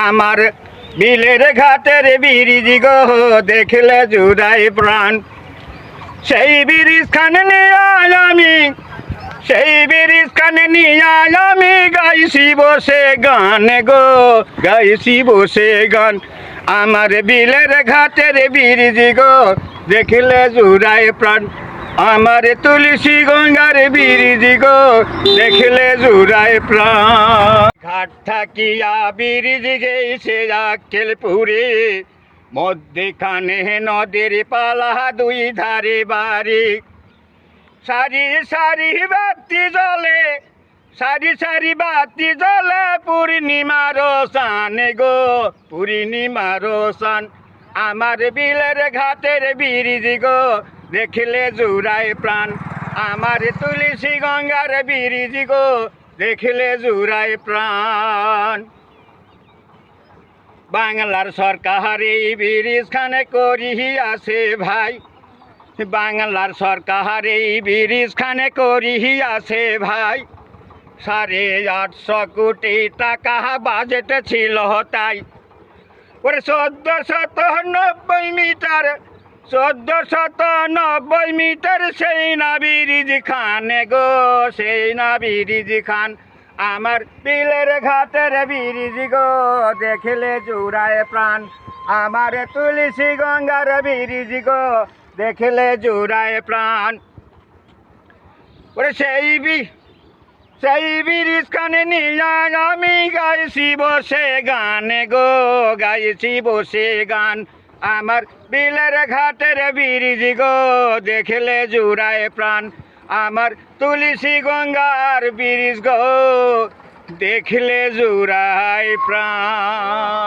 আমার বিলের ঘাটের ব্রিজ গো দেখলে জুড়ায় প্রাণ। সেই ব্রিজ খানে নিয়ে আমি, সেই ব্রিজ খানে নিয়ে আমি গাইছি বসে গান গো, গাইছি বসে গান। আমার বিলের ঘাটের ব্রিজ গো দেখলে জুড়ায় প্রাণ। আমার তুলসী গঙ্গার ব্রিজ গো দেখলে জুড়ায় প্রাণ। ঘাট থাকিয়া ব্রিজ গেছে আক্কেলপুরে, মধ্যখানে নদীর পালা দুই ধারে বাড়ি। সারি সারি বাতি জ্বলে, সারি সারি বাতি জ্বলে পূর্ণিমার সান গো, পূর্ণিমার সান। আমার বিলের ঘাটের ব্রিজ গো দেখলে জুড়ায় প্রাণ। আমার তুলসী গঙ্গার ব্রিজ গো দেখলে জুড়ায় প্রাণ। বাংলার সরকার এই ব্রিজ খানে করিয়াছে ভাই, বাংলার সরকার এই ব্রিজ খানে করিয়াছে ভাই। 850 কোটি টাকা বাজেট ছিল তাই। ওরে 1490 মিটার, 1490 মিটার সেই না ব্রিজ খানে গো, সেই না ব্রিজ খান। আমার বিলের ঘাটের ব্রিজ গো দেখলে জুড়ায় প্রাণ। আমার তুলসী গঙ্গার ব্রিজ গো দেখলে জুড়ায় প্রাণ। ওরে সেই ব্রিজ খানে নিয়ে আমি গাইছি বসে গান গো, গাইছি বসে গান। আমার বিলের ঘাটের ব্রিজ গো দেখলে জুড়ায় প্রাণ। আমার তুলসী গঙ্গার ব্রিজ গো দেখলে জুড়ায় প্রাণ।